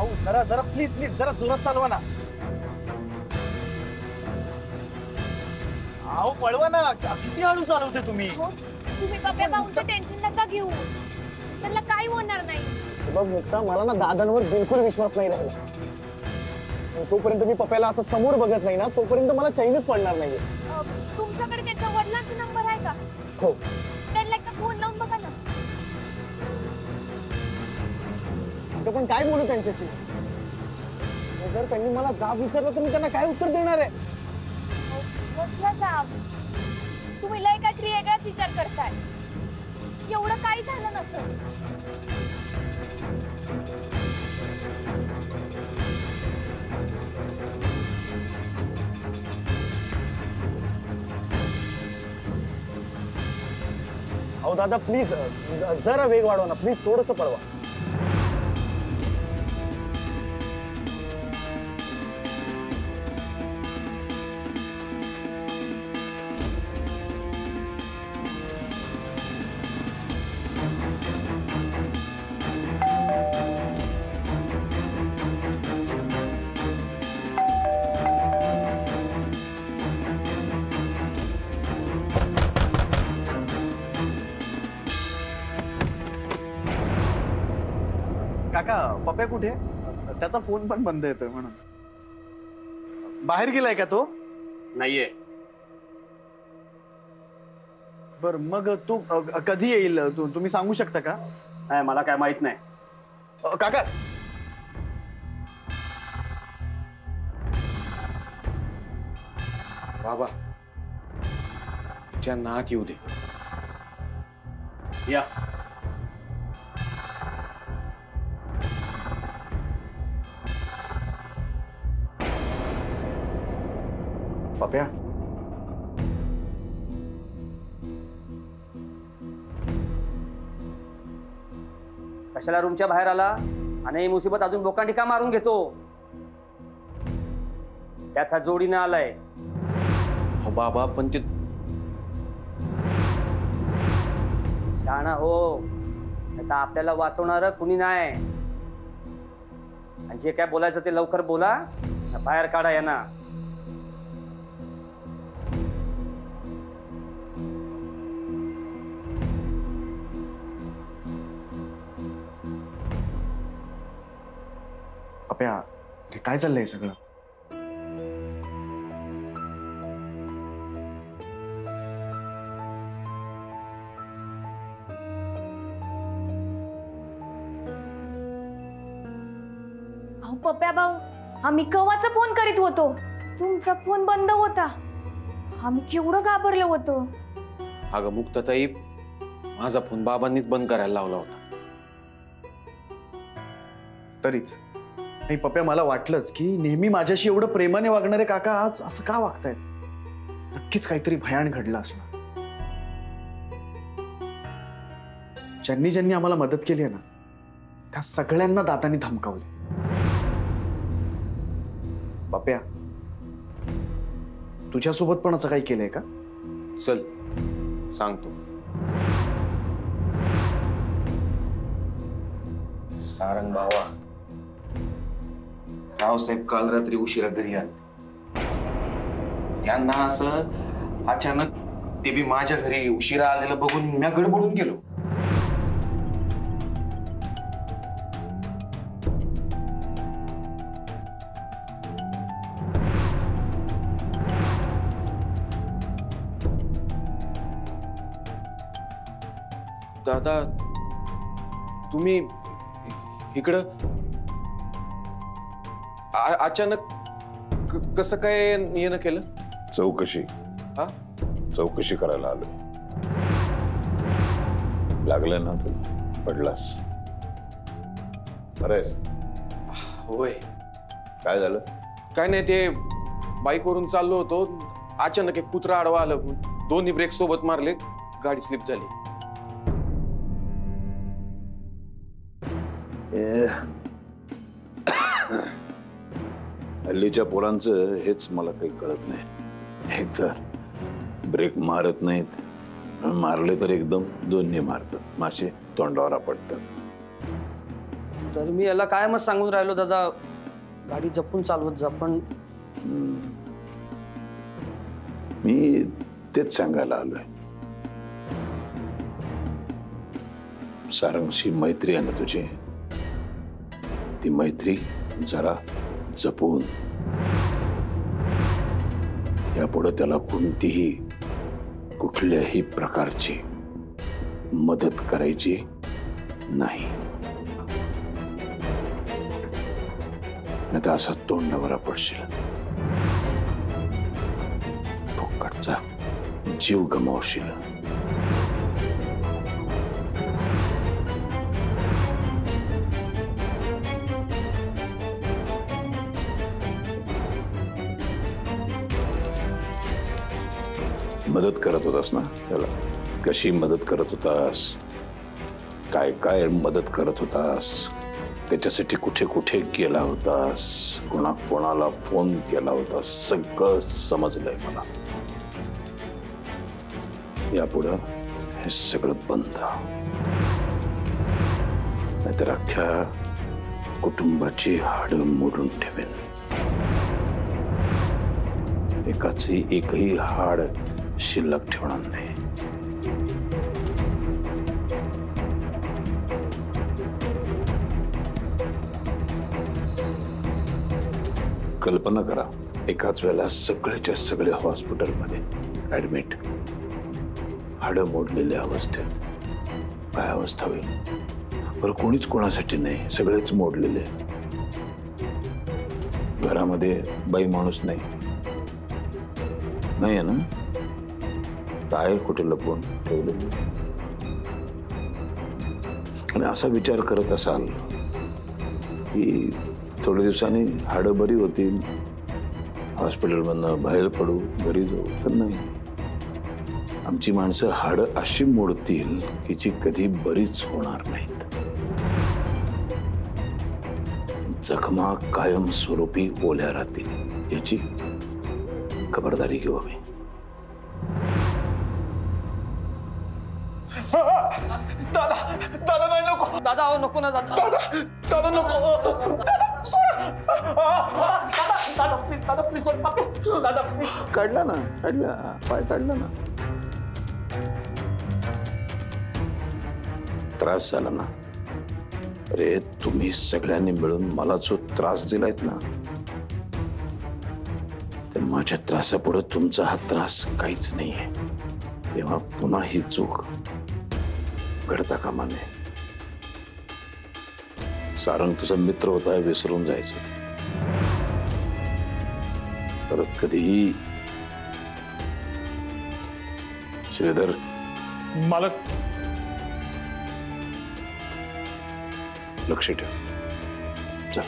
भाऊ जरा जरा प्लीज प्लीज जरा जोरात चालवा ना. अहो पळवा ना, किती हळू चालवते तुम्ही. तुम्ही पप्या भाऊंचं टेन्शन नका घेऊ, त्यांना काही होणार नाही. बघ मुक्ता, मला ना दादांवर बिलकुल विश्वास नाही राहिला. जोपर्यंत मी पप्याला असं समोर बघत नाही ना तोपर्यंत मला चैनच पडणार नाहीये. तुमच्याकडे त्यांच्या वडिलांचा नंबर आहे का? हो. त्यांना एकदा फोन लावून बघा ना. पण काय बोलू त्यांच्याशी? जर त्यांनी मला जाब विचारलं तर मी त्यांना काय उत्तर देणार आहे? कसला जाब? तुम्ही लय काहीतरी वेगळाच विचार करताय. एवढं काही झालं नसेल. अहो दादा प्लीज जरा वेग वाढवा ना, प्लीज थोडंसं पळवा. काका पप्या कुठे? त्याचा फोन पण बंद येतोय म्हणून. बाहेर गेलाय का तो? नाहीये. बर मग तू कधी येईल? तुम्ही सांगू शकता का? नाही, मला काय माहित नाही. काका बाबा त्यांना आत येऊ दे. या. पप्या कशाला रूमच्या बाहेर आला आणि मुसीबत अजून बोकांडी का मारून घेतो? त्यात हा जोडीनं आलाय. हो बाबा पण ते शहाणा हो, आता आपल्याला वाचवणार कुणी नाही. आणि जे काय बोलायचं ते लवकर बोला, बाहेर काढा यांना. पप्या हे काय चाललंय सगळं? अहो पप्या भाऊ, आम्ही कवाचा फोन करीत होतो, तुमचा फोन बंद होता. आम्ही केवढं घाबरलो होतो. अगं मुक्ताताई, माझा फोन बाबांनीच बंद करायला लावला होता. तरीच नाही पप्या, मला वाटलंच की नेहमी माझ्याशी एवढं प्रेमाने वागणारे काका आज असं का वागतायत. नक्कीच काहीतरी भयान घडलं असणार. ज्यांनी ज्यांनी आम्हाला मदत केली आहे ना त्या सगळ्यांना दादांनी धमकावले. पप्या तुझ्यासोबत पण असं काही केलंय का? चल सांगतो. सारंग भावा, रावसाहेब काल रात्री उशिरा घरी आले. त्यांना असं अचानक ते बी माझ्या घरी उशिरा आलेलं बघून मी गडबडून गेलो. दादा तुम्ही इकडं अचानक कसं काय येणं केलं? चौकशी. हा? चौकशी करायला आलो. लागलं ना तू पडलास. बरेस? होय. काय झालं? काय नाही, ते बाईकवरून चाललो होतो, अचानक एक कुत्रा आडवा आलं, दोन्ही ब्रेक सोबत मारले, गाडी स्लिप झाली. हल्लीच्या पोरांचं हेच मला काही कळत नाही. एक तर ब्रेक मारत नाहीत, मारले तर एकदम दोन्ही मारतात, मासे तोंडावर आपटतात. तर मी याला कायमच सांगून राहिलो दादा, गाडी जपून चालवत जा, पण मी तेच सांगायला आलोय. सारंगशी मैत्री आहे ना तुझी, ती मैत्री जरा जपून. यापुढे त्याला कोणतीही कुठल्याही प्रकारची मदत करायची नाही. आता असा तोंडावर पडशील, फुकटचा जीव गमावशील. मदत करत होतास ना त्याला? कशी मदत करत होतास, काय काय मदत करत होतास, त्याच्यासाठी कुठे कुठे गेला होतास, कोणाला फोन केला होतास, सगळं समजलंय मला. यापुढं हे सगळं बंद, नाहीतर अख्ख्या कुटुंबाची हाडं मोडून ठेवेन. एकाची एकही हाड शिल्लक ठेवणार नाही. कल्पना करा, एकाच वेळेला सगळेच्या सगळे हॉस्पिटलमध्ये ऍडमिट, हाडं मोडलेल्या अवस्थेत. काय अवस्था होईल बरं? कोणीच कोणासाठी नाही, सगळेच मोडलेले. घरामध्ये बाई माणूस नाही आहे ना? काय कुठे लपवून ठेवलं? आणि असा विचार करत असाल की थोड्या दिवसांनी हाडं बरी होतील, हॉस्पिटलमधनं बाहेर पडू, घरी जाऊ, तर नाही. आमची माणसं हाडं अशी मोडतील की जी कधी बरीच होणार नाहीत. जखमा कायम स्वरूपी ओल्या राहतील, याची खबरदारी घेऊ आम्ही. दादा नाही, नको दादा अहो नको ना दादा. दादा नको. दादा प्लीज, दादा प्लीज सोड, पापी. दादा प्लीज. काढला ना, काढला पाय, काढला ना. त्रास झाला ना? अरे तुम्ही सगळ्यांनी मिळून मला जो त्रास दिलायत ना, तर माझ्या त्रासापुढे तुमचा हा त्रास काहीच नाहीये. तेव्हा पुन्हा ही चूक घडता कामा नये. सारंग तुझा मित्र होता हे विसरून जायचं. परत कधीही. श्रीधर, मालक, लक्ष ठेव. चल,